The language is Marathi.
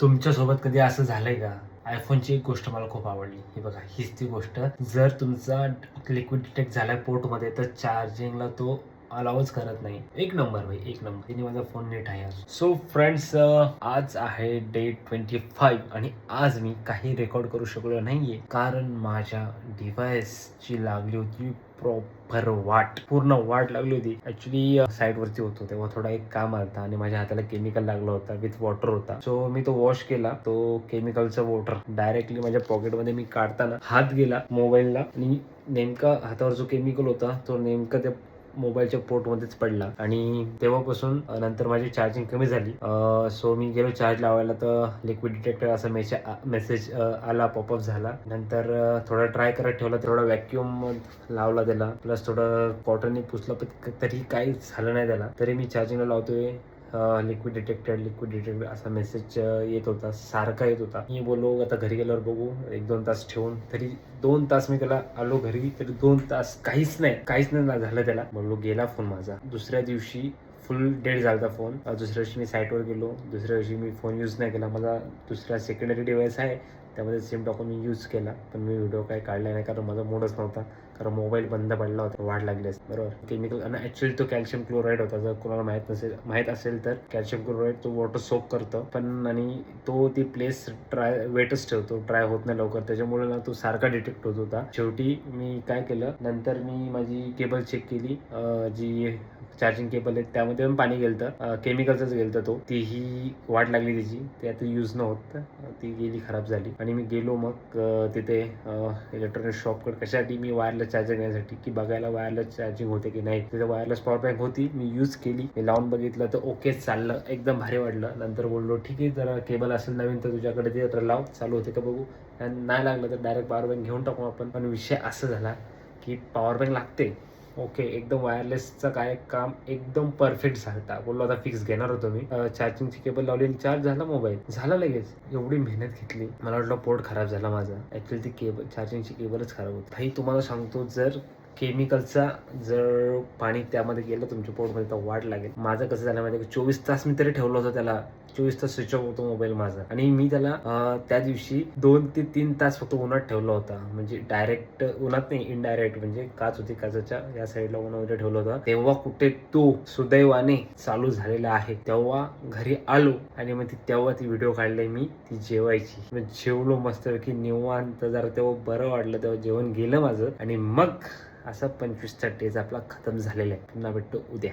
तुमच्यासोबत कधी असं झालंय का? आयफोनची एक गोष्ट मला खूप आवडली. हे बघा, हीच ती गोष्ट. जर तुमचा लिक्विड डिटेक्ट झालाय पोर्टमध्ये तर चार्जिंगला तो अलाउच करत नाही. एक नंबर भाई, एक नंबर. तिने माझा फोन नीट आहे. सो फ्रेंड्स, आज आहे डे 25 आणि आज मी काही रेकॉर्ड करू शकलो नाहीये कारण माझ्या डिव्हाइसची लागली होती प्रॉपर वाट. पूर्ण वाट लागली होती. ऍक्च्युली साईड वरती होतो तेव्हा थोडा एक काम आलता आणि माझ्या हाताला केमिकल लागला होता, विथ वॉटर होता. सो मी तो वॉश केला. तो केमिकलचा वॉटर डायरेक्टली माझ्या पॉकेटमध्ये मी काढताना हात गेला मोबाईलला आणि नेमका हातावर जो केमिकल होता तो नेमका त्या मोबाईलच्या पोर्टमध्येच पडला आणि तेव्हापासून नंतर माझी चार्जिंग कमी झाली. सो मी गेलो चार्ज लावायला तर लिक्विड डिटेक्टर असा मेसेज आला, पॉपअप झाला. नंतर थोडा ट्राय करत ठेवला, थोडा व्हॅक्युम लावला त्याला, प्लस थोडं कॉटनने पुसलं, पण तरी काही झालं नाही त्याला. तरी मी चार्जिंगला लावतोय, लिक्विड डिटेक्टेड असा मेसेज येत होता, सारखा येत होता. मी बोललो आता घरी गेल्यावर बघू, 1-2 तास ठेवून. तरी 2 तास मी त्याला आलो घरी, तरी 2 तास काहीच नाही झालं त्याला. बोललो गेला फोन माझा. दुसऱ्या दिवशी फुल डेड झाला फोन. दुसऱ्या दिवशी मी साईटवर गेलो. दुसऱ्या दिवशी मी फोन यूज नाही केला. माझा दुसरा सेकंडरी डिव्हाइस आहे, त्यामध्ये सिम टाकून मी यूज केला. पण मी व्हिडिओ काही काढला नाही कारण माझा मूडच नव्हता. कारण मोबाईल बंद पडला होता, वाढ लागली असते बरोबर. केमिकल आणि ऍक्च्युअली तो कॅल्शियम क्लोराईड होता. जर कोणाला माहित असेल तर कॅल्शियम क्लोराईड तो वॉटर सोक करतं पण, आणि तो ती प्लेस वेटच ठेवतो, ड्राय होत नाही लवकर. त्याच्यामुळे ना तो सारखा डिटेक्ट होत होता. शेवटी मी काय केलं, नंतर मी माझी केबल चेक केली, जी चार्जिंग केबल आहे त्यामध्ये पण पाणी गेलतं, केमिकलचंच गेलतं. तो तीही वाट लागली त्याची, ते आता यूज न होत ती गेली, खराब झाली. आणि मी गेलो मग तिथे इलेक्ट्रॉनिक शॉपकडे. कशासाठी? मी वायरलेस चार्जर घेण्यासाठी, की बघायला वायरलेस चार्जिंग होते की नाही. तिथे वायरलेस पॉवर बँक होती, मी यूज केली, मी लावून बघितलं तर ओके चाललं, एकदम भारी वाटलं. नंतर बोललो ठीक आहे, जरा केबल असेल नवीन तर तुझ्याकडे ते तर लाव, चालू होते का बघू. आणि नाही लागलं तर डायरेक्ट पॉवर बँक घेऊन टाकू आपण. पण विषय असं झाला की पॉवर बँक लागते, ओके, एकदम वायरलेसचं काय काम एकदम परफेक्ट झालता. बोललो आता फिक्स घेणार होतो मी. चार्जिंगची केबल लावली आणि चार्ज झाला मोबाईल, झाला लगेच. एवढी मेहनत घेतली, मला वाटलं पोर्ट खराब झाला माझा. ऍक्च्युअली ती केबल, चार्जिंगची केबलच खराब होती भाई. तुम्हाला सांगतो, जर पाणी त्यामध्ये गेलं तुमच्या पोर्टमध्ये तर वाट लागेल. माझं कसं झालं माहिती आहे, 24 तास मी तरी ठेवलं होतं त्याला. 24 तास स्विच ऑफ होतो मोबाईल माझा. आणि मी त्याला त्या दिवशी 2 ते 3 तास फक्त उन्हात ठेवला होता. म्हणजे डायरेक्ट उन्हात नाही, इनडायरेक्ट, म्हणजे काच होती, काचाच्या या साईडला उन्हामध्ये ठेवलं होतं. तेव्हा कुठे तो सुदैवाने चालू झालेला आहे. तेव्हा घरी आलो आणि मग तेव्हा ती व्हिडिओ काढली मी, ती जेवायची. मग जेवलो मस्त की निवांत. जरा तेव्हा बरं वाटलं, तेव्हा जेवण गेलं माझं. आणि मग असा 25चा डेज आपला खतम झालेला आहे. पुन्हा भेटतो उद्या.